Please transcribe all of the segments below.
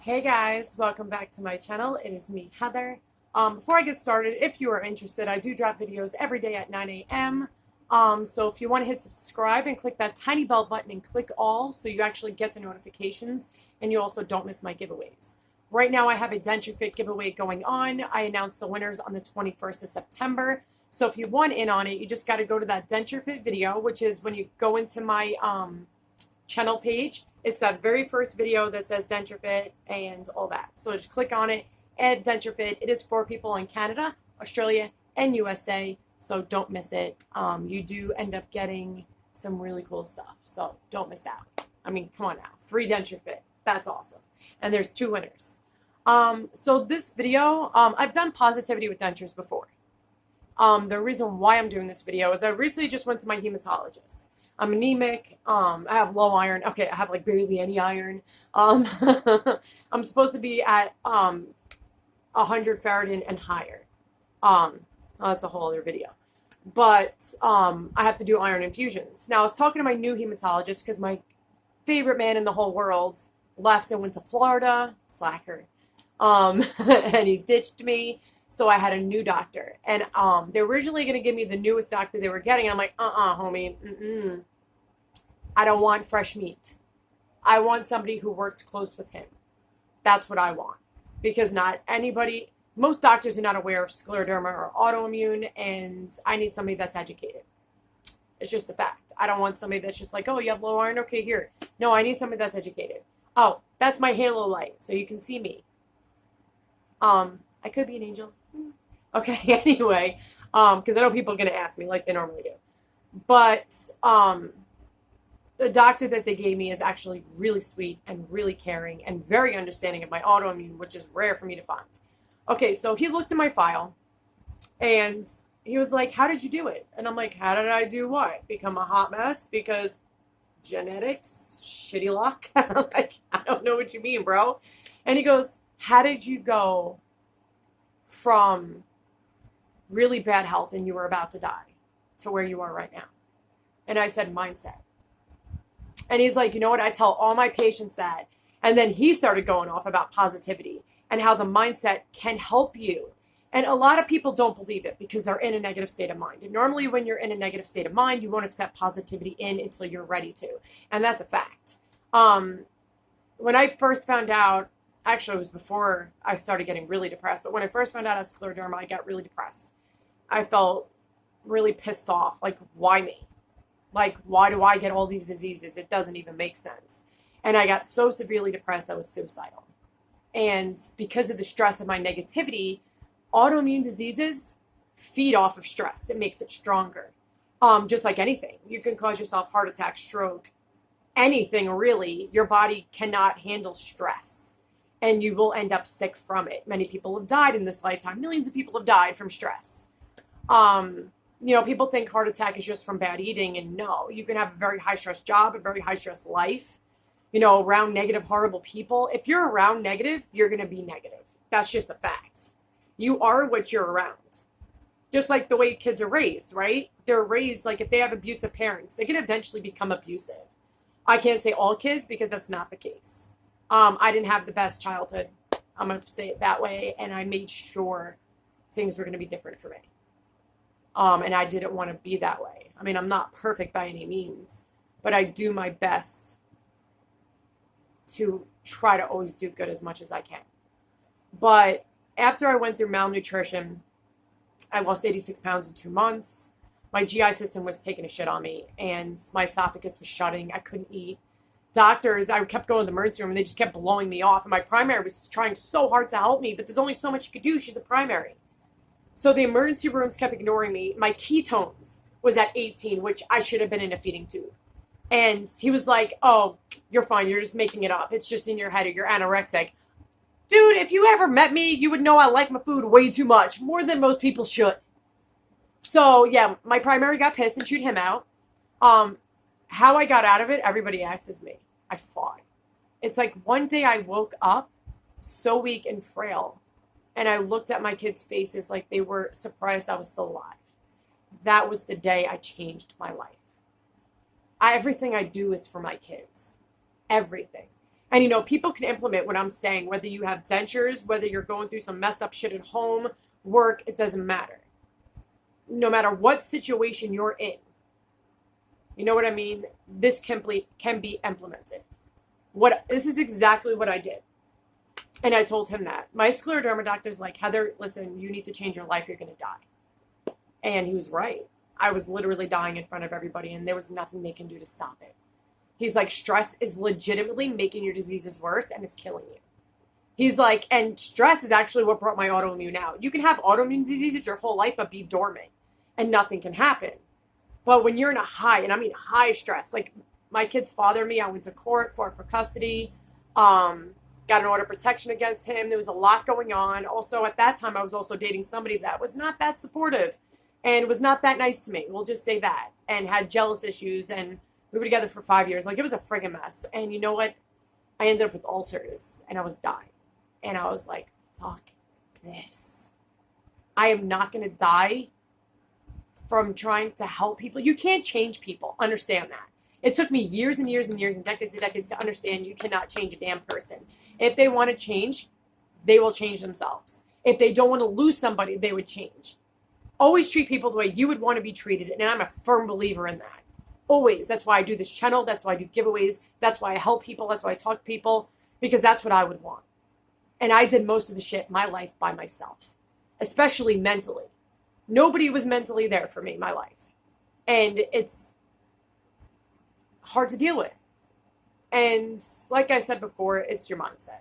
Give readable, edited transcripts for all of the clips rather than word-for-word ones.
Hey guys, welcome back to my channel. It is me, Heather. Before I get started, if you are interested, I do drop videos every day at 9 a.m. So if you want to hit subscribe and click that tiny bell button and click all so you actually get the notifications and you also don't miss my giveaways. Right now I have a Denture Fit giveaway going on. I announced the winners on the 21st of September. So if you want in on it, you just got to go to that Denture Fit video, which is when you go into my channel page. It's that very first video that says Denture Fit and all that. So just click on it, add Denture Fit. It is for people in Canada, Australia, and USA, so don't miss it. You do end up getting some really cool stuff, so don't miss out. I mean, come on now. Free Denture Fit. That's awesome. And there's 2 winners. So this video, I've done positivity with dentures before. The reason why I'm doing this video is I recently just went to my hematologist. I'm anemic. I have low iron. Okay, I have like barely any iron. I'm supposed to be at 100 Faraday and higher. That's a whole other video. But I have to do iron infusions. Now I was talking to my new hematologist because my favorite man in the whole world left and went to Florida. Slacker. And he ditched me. So I had a new doctor, and they were originally going to give me the newest doctor they were getting. And I'm like, homie, I don't want fresh meat. I want somebody who worked close with him. That's what I want, because not anybody, most doctors are not aware of scleroderma or autoimmune, and I need somebody that's educated. It's just a fact. I don't want somebody that's just like, oh, you have low iron? Okay, here. No, I need somebody that's educated. Oh, that's my halo light, so you can see me. I could be an angel. Okay, anyway, because I know people are going to ask me like they normally do. But the doctor that they gave me is actually really sweet and really caring and very understanding of my autoimmune, which is rare for me to find. Okay, so he looked at my file, and he was like, how did you do it? And I'm like, how did I do what? Become a hot mess? Because genetics, shitty luck? Like, I don't know what you mean, bro. And he goes, how did you go from really bad health and you were about to die to where you are right now? And I said, mindset. And he's like, you know what? I tell all my patients that. And then he started going off about positivity and how the mindset can help you. And a lot of people don't believe it because they're in a negative state of mind. And normally when you're in a negative state of mind, you won't accept positivity in until you're ready to. And that's a fact. When I first found out, actually, it was before I started getting really depressed. But when I first found out I had scleroderma, I got really depressed. I felt really pissed off. Like, why me? Like, why do I get all these diseases? It doesn't even make sense. And I got so severely depressed, I was suicidal. And because of the stress of my negativity, autoimmune diseases feed off of stress. It makes it stronger. Just like anything. You can cause yourself heart attack, stroke, anything really. Your body cannot handle stress. And you will end up sick from it. Many people have died in this lifetime. Millions of people have died from stress. People think heart attack is just from bad eating, and no, you can have a very high stress job, a very high stress life, around negative, horrible people. If you're around negative, you're going to be negative. That's just a fact. You are what you're around. Just like the way kids are raised, right? They're raised, like if they have abusive parents, they can eventually become abusive. I can't say all kids because that's not the case. I didn't have the best childhood. I'm going to say it that way. And I made sure things were going to be different for me. And I didn't want to be that way. I mean, I'm not perfect by any means, but I do my best to try to always do good as much as I can. But after I went through malnutrition, I lost 86 pounds in 2 months. My GI system was taking a shit on me, and my esophagus was shutting. I couldn't eat. Doctors, I kept going to the emergency room and they just kept blowing me off. And my primary was trying so hard to help me, but there's only so much you could do. She's a primary. So the emergency rooms kept ignoring me. My ketones was at 18, which I should have been in a feeding tube. And he was like, oh, you're fine. You're just making it up. It's just in your head or you're anorexic. Dude, if you ever met me, you would know I like my food way too much. More than most people should. So yeah, my primary got pissed and chewed him out. How I got out of it, everybody asks me. I fought. It's like one day I woke up so weak and frail, and I looked at my kids' faces like they were surprised I was still alive. That was the day I changed my life. Everything I do is for my kids. Everything. And, you know, people can implement what I'm saying, whether you have dentures, whether you're going through some messed up shit at home, work, it doesn't matter. No matter what situation you're in, you know what I mean? This can be implemented. This is exactly what I did. And I told him that. My scleroderma doctor's like, Heather, listen, you need to change your life. You're going to die. And he was right. I was literally dying in front of everybody, and there was nothing they can do to stop it. He's like, stress is legitimately making your diseases worse, and it's killing you. He's like, and stress is actually what brought my autoimmune out. You can have autoimmune diseases your whole life, but be dormant, and nothing can happen. But when you're in a high, and I mean high stress, like my kids fathered me, I went to court, fought for custody, got an order of protection against him. There was a lot going on. Also, at that time, I was also dating somebody that was not that supportive and was not that nice to me. We'll just say that. And had jealous issues, and we were together for 5 years. Like, it was a friggin' mess. And you know what? I ended up with ulcers, and I was dying. And I was like, fuck this. I am not going to die from trying to help people. You can't change people. Understand that. It took me years and years and years and decades to understand you cannot change a damn person. If they want to change, they will change themselves. If they don't want to lose somebody, they would change. Always treat people the way you would want to be treated. And I'm a firm believer in that. Always. That's why I do this channel. That's why I do giveaways. That's why I help people. That's why I talk to people. Because that's what I would want. And I did most of the shit in my life by myself. Especially mentally. Nobody was mentally there for me in my life. And it's hard to deal with. And like I said before, it's your mindset.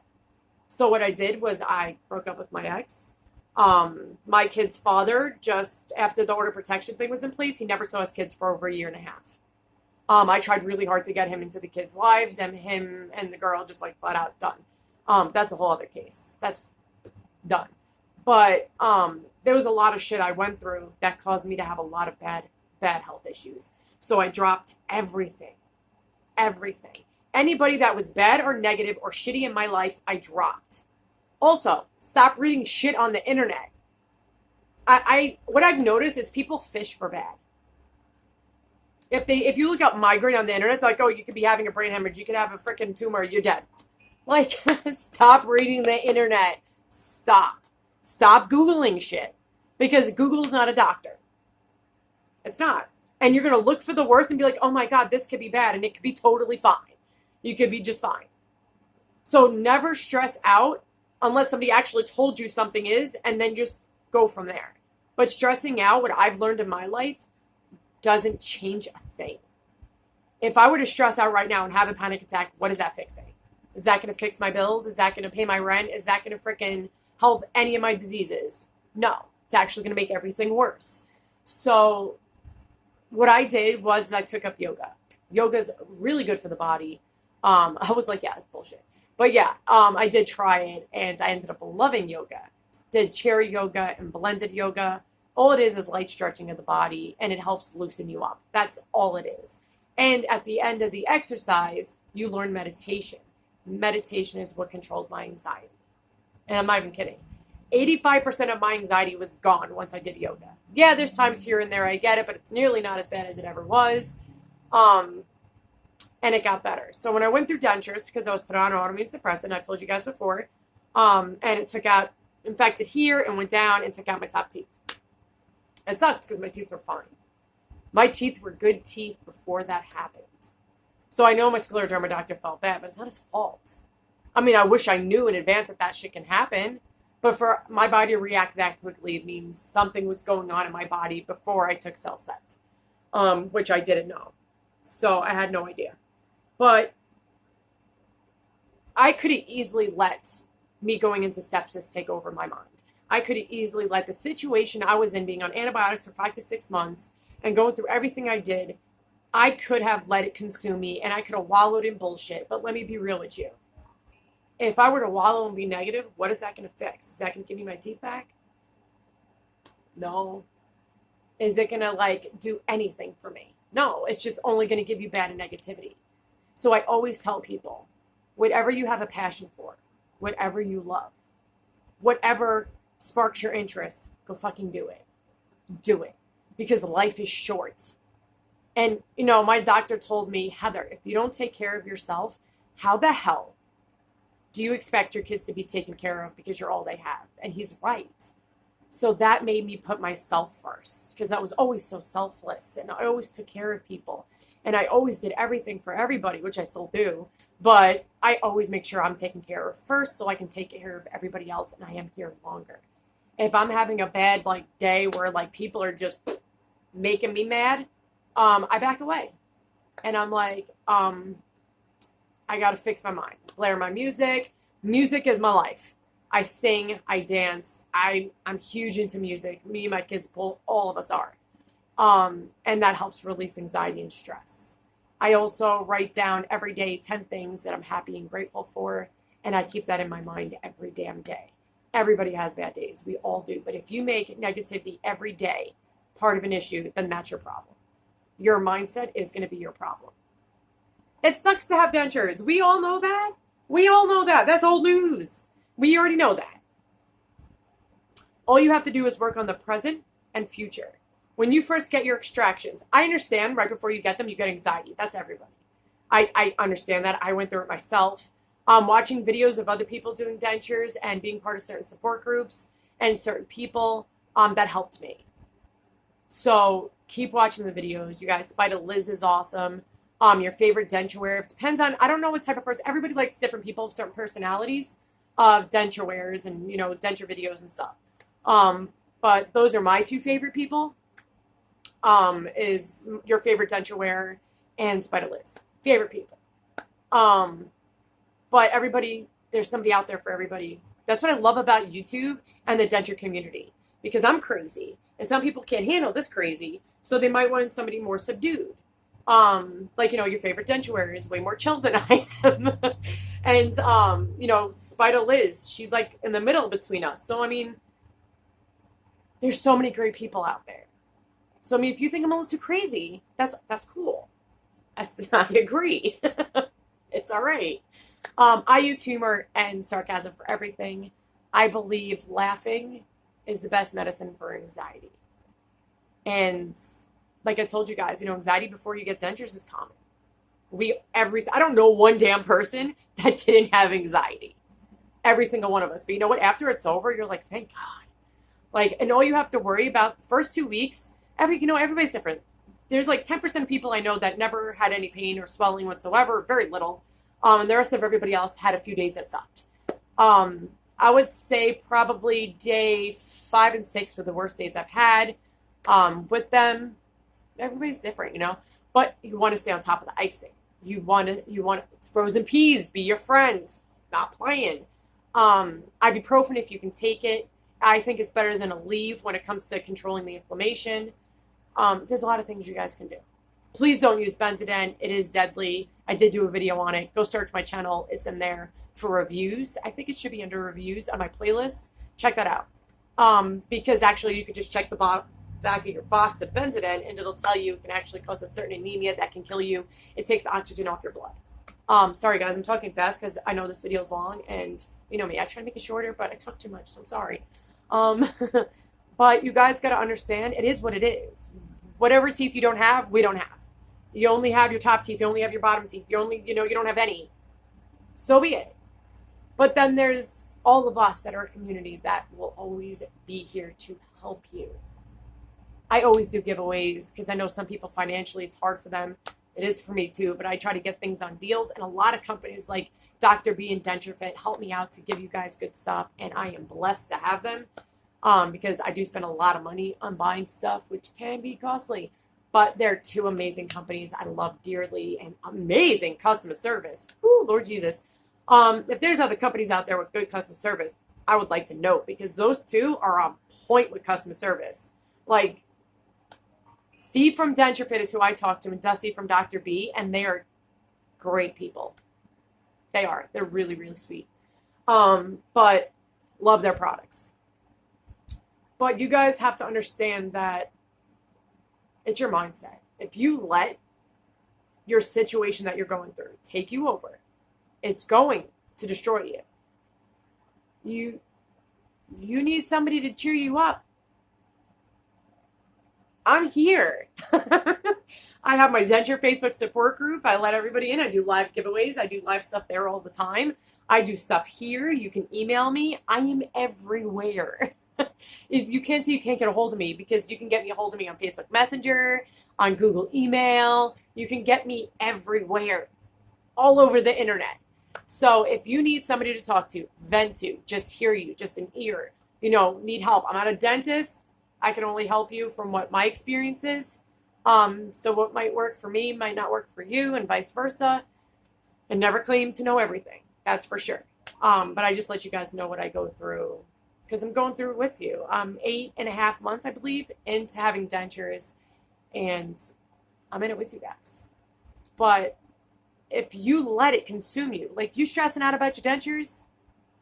So what I did was I broke up with my ex. My kid's father, just after the order of protection thing was in place, he never saw his kids for over 1.5 years. I tried really hard to get him into the kids' lives, and him and the girl just like flat out done. That's a whole other case. That's done. But there was a lot of shit I went through that caused me to have a lot of bad health issues. So I dropped everything. Everything. Anybody that was bad or negative or shitty in my life, I dropped. Also, stop reading shit on the internet. What I've noticed is people fish for bad. If you look up migraine on the internet, they're like, oh, you could be having a brain hemorrhage, you could have a freaking tumor, you're dead. Like, stop reading the internet. Stop Googling shit. Because Google's not a doctor. It's not. And you're going to look for the worst and be like, oh my God, this could be bad. And it could be totally fine. You could be just fine. So never stress out unless somebody actually told you something is, and then just go from there. But stressing out, what I've learned in my life, doesn't change a thing. If I were to stress out right now and have a panic attack, what is that fixing? Is that going to fix my bills? Is that going to pay my rent? Is that going to freaking help any of my diseases? No. It's actually going to make everything worse. So what I did was I took up yoga. Yoga's really good for the body. I was like, yeah, it's bullshit. But yeah, I did try it, and I ended up loving yoga. Did chair yoga and blended yoga. All it is light stretching of the body, and it helps loosen you up. That's all it is. And at the end of the exercise, you learn meditation. Meditation is what controlled my anxiety. And I'm not even kidding. 85% of my anxiety was gone once I did yoga. Yeah, there's times here and there I get it, but it's nearly not as bad as it ever was. And it got better. So when I went through dentures, because I was put on an autoimmune suppressant, I've told you guys before, and it took out, infected here and went down and took out my top teeth. It sucks because my teeth were fine. My teeth were good teeth before that happened. So I know my scleroderma doctor felt bad, but it's not his fault. I mean, I wish I knew in advance that shit can happen. But for my body to react that quickly, it means something was going on in my body before I took CellCet, which I didn't know. So I had no idea. But I could have easily let me going into sepsis take over my mind. I could have easily let the situation I was in, being on antibiotics for 5 to 6 months and going through everything I did, I could have let it consume me, and I could have wallowed in bullshit. But let me be real with you. If I were to wallow and be negative, what is that going to fix? Is that going to give me my teeth back? No. Is it going to do anything for me? No, it's just only going to give you bad negativity. So I always tell people, whatever you have a passion for, whatever you love, whatever sparks your interest, go fucking do it. Do it. Because life is short. And, my doctor told me, Heather, if you don't take care of yourself, how the hell do you expect your kids to be taken care of because you're all they have? And he's right. So that made me put myself first, because I was always so selfless and I always took care of people and I always did everything for everybody, which I still do. But I always make sure I'm taken care of first so I can take care of everybody else and I am here longer. If I'm having a bad like day where like people are just making me mad, I back away. And I'm like, I got to fix my mind. Blare my music. Music is my life. I sing, I dance. I'm huge into music. Me and my kids, all of us are. And that helps release anxiety and stress. I also write down every day 10 things that I'm happy and grateful for. And I keep that in my mind every damn day. Everybody has bad days. We all do. But if you make negativity every day part of an issue, then that's your problem. Your mindset is going to be your problem. It sucks to have dentures. We all know that. We all know that. That's old news. We already know that. All you have to do is work on the present and future. When you first get your extractions, I understand right before you get them, you get anxiety. That's everybody. I understand that. I went through it myself. Watching videos of other people doing dentures and being part of certain support groups and certain people, that helped me. So keep watching the videos. You guys, Spider Liz is awesome. Your favorite denture wear. It depends on, I don't know what type of person. Everybody likes different people, certain personalities of denture wears and, you know, denture videos and stuff. But those are my two favorite people. Is your favorite denture wearer and Spider Liz. Favorite people. But everybody, there's somebody out there for everybody. That's what I love about YouTube and the denture community. Because I'm crazy. And some people can't handle this crazy. So they might want somebody more subdued. Like, you know, your favorite denture wearer is way more chill than I am. And, you know, Spider Liz, she's like in the middle between us. So, I mean, there's so many great people out there. So, I mean, if you think I'm a little too crazy, that's cool. I agree. It's all right. I use humor and sarcasm for everything. I believe laughing is the best medicine for anxiety. And like I told you guys, you know, anxiety before you get dentures is common. I don't know one damn person that didn't have anxiety. Every single one of us. But you know what? After it's over, you're like, thank God. Like, and all you have to worry about the first 2 weeks, everybody's different. There's like 10% of people I know that never had any pain or swelling whatsoever, very little. And the rest of everybody else had a few days that sucked. I would say probably day 5 and 6 were the worst days I've had with them. Everybody's different, you know, but you want to stay on top of the icing. You want frozen peas, be your friend, not playing. Ibuprofen, if you can take it, I think it's better than a leave when it comes to controlling the inflammation. There's a lot of things you guys can do. Please don't use Benzodent. It is deadly. I did do a video on it. Go search my channel. It's in there for reviews. I think it should be under reviews on my playlist. Check that out. Because actually you could just check the back of your box of Benzodent and it'll tell you it can actually cause a certain anemia that can kill you. It takes oxygen off your blood. Sorry guys, I'm talking fast because I know this video is long and you know me, I try to make it shorter, but I talk too much, so I'm sorry. But you guys got to understand, it is what it is. Whatever teeth you don't have, we don't have. You only have your top teeth, you only have your bottom teeth, you don't have any. So be it. But then there's all of us that are a community that will always be here to help you. I always do giveaways because I know some people financially it's hard for them. It is for me too, but I try to get things on deals, and a lot of companies like Dr.b and Denture help me out to give you guys good stuff, and I am blessed to have them because I do spend a lot of money on buying stuff, which can be costly, but they're two amazing companies I love dearly and amazing customer service. Ooh, Lord Jesus. If there's other companies out there with good customer service, I would like to know, because those two are on point with customer service. Like, Steve from Denture is who I talk to, and Dusty from Dr.b, and they are great people. They are. They're really, really sweet. But love their products. But you guys have to understand that it's your mindset. If you let your situation that you're going through take you over, it's going to destroy you. You need somebody to cheer you up. I'm here. I have my Denture Facebook support group. I let everybody in. I do live giveaways. I do live stuff there all the time. I do stuff here. You can email me. I am everywhere. If you can't say you can't get a hold of me, because you can get me a hold of me on Facebook Messenger, on Google email. You can get me everywhere, all over the internet. So if you need somebody to talk to, vent to, just hear you, just an ear, need help. I'm not a dentist. I can only help you from what my experience is. So what might work for me might not work for you, and vice versa. And never claim to know everything. That's for sure. But I just let you guys know what I go through, because I'm going through it with you. 8.5 months, I believe, into having dentures, and I'm in it with you guys. But if you let it consume you, like you stressing out about your dentures,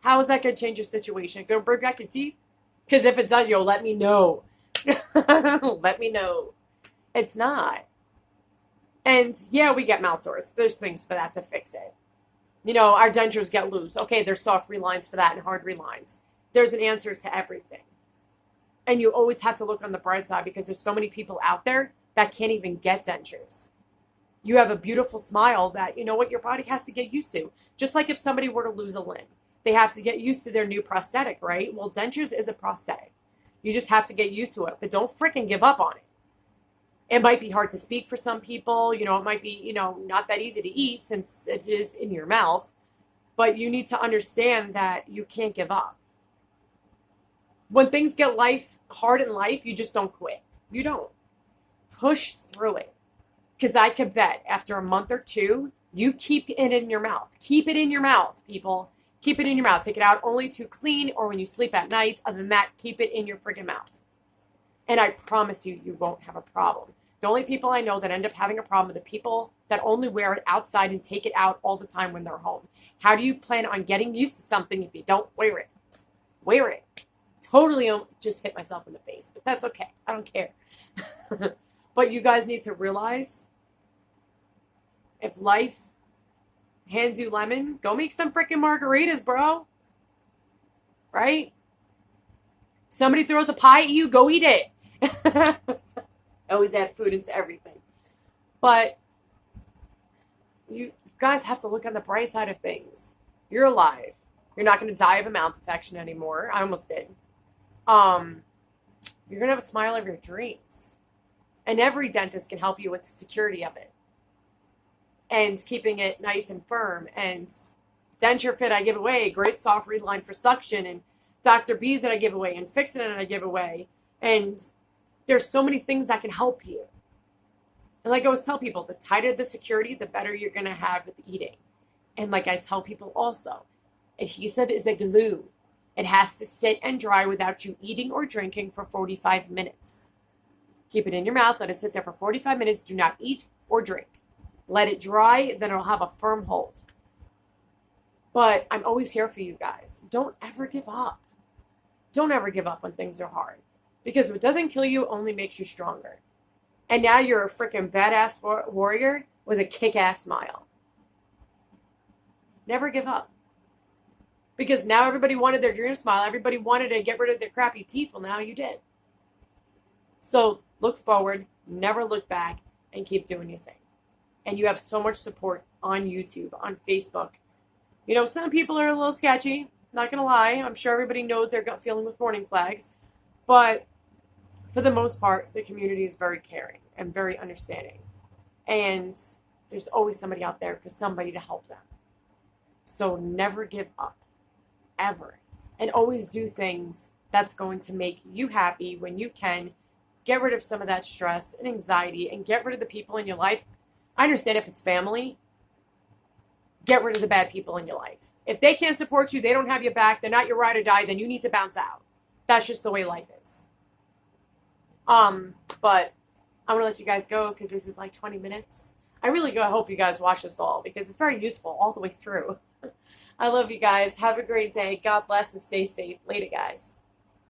how is that going to change your situation? Going to bring back your teeth? Because if it does, let me know. Let me know. It's not. And yeah, we get mouth sores. There's things for that to fix it. Our dentures get loose. Okay, there's soft relines for that and hard relines. There's an answer to everything. And you always have to look on the bright side, because there's so many people out there that can't even get dentures. You have a beautiful smile that, your body has to get used to. Just like if somebody were to lose a limb, they have to get used to their new prosthetic, right? Well, dentures is a prosthetic. You just have to get used to it, but don't freaking give up on it. It might be hard to speak for some people. It might be, not that easy to eat since it is in your mouth. But you need to understand that you can't give up. When things get hard in life, you just don't quit. You don't. Push through it. Because I could bet after a month or two, you keep it in your mouth. Keep it in your mouth, people. Keep it in your mouth. Take it out only to clean or when you sleep at night. Other than that, keep it in your friggin' mouth. And I promise you, you won't have a problem. The only people I know that end up having a problem are the people that only wear it outside and take it out all the time when they're home. How do you plan on getting used to something if you don't wear it? Wear it. Totally just hit myself in the face, but that's okay. I don't care. But you guys need to realize, if life hands you lemon, go make some freaking margaritas, bro. Right? Somebody throws a pie at you, go eat it. Always add food into everything. But you guys have to look on the bright side of things. You're alive. You're not going to die of a mouth infection anymore. I almost did. You're going to have a smile of your dreams. And every dentist can help you with the security of it. And keeping it nice and firm. And Denture Fit I give away. Great soft reline for suction. And Dr. B's that I give away. And Fix It that I give away. And there's so many things that can help you. And like I always tell people, the tighter the security, the better you're going to have with eating. And like I tell people also, adhesive is a glue. It has to sit and dry without you eating or drinking for 45 minutes. Keep it in your mouth. Let it sit there for 45 minutes. Do not eat or drink. Let it dry. Then it'll have a firm hold. But I'm always here for you guys. Don't ever give up. Don't ever give up when things are hard. Because what doesn't kill you only makes you stronger. And now you're a freaking badass warrior with a kick-ass smile. Never give up. Because now everybody wanted their dream smile. Everybody wanted to get rid of their crappy teeth. Well, now you did. So look forward, never look back, and keep doing your thing. And you have so much support on YouTube, on Facebook. Some people are a little sketchy. Not going to lie. I'm sure everybody knows their gut feeling with warning flags. But for the most part, the community is very caring and very understanding. And there's always somebody out there for somebody to help them. So never give up. Ever. And always do things that's going to make you happy when you can. Get rid of some of that stress and anxiety and get rid of the people in your life. I understand if it's family. Get rid of the bad people in your life. If they can't support you, they don't have your back, they're not your ride or die, then you need to bounce out. That's just the way life is. But I'm going to let you guys go because this is like 20 minutes. I really hope you guys watch this all because it's very useful all the way through. I love you guys. Have a great day. God bless and stay safe. Later, guys.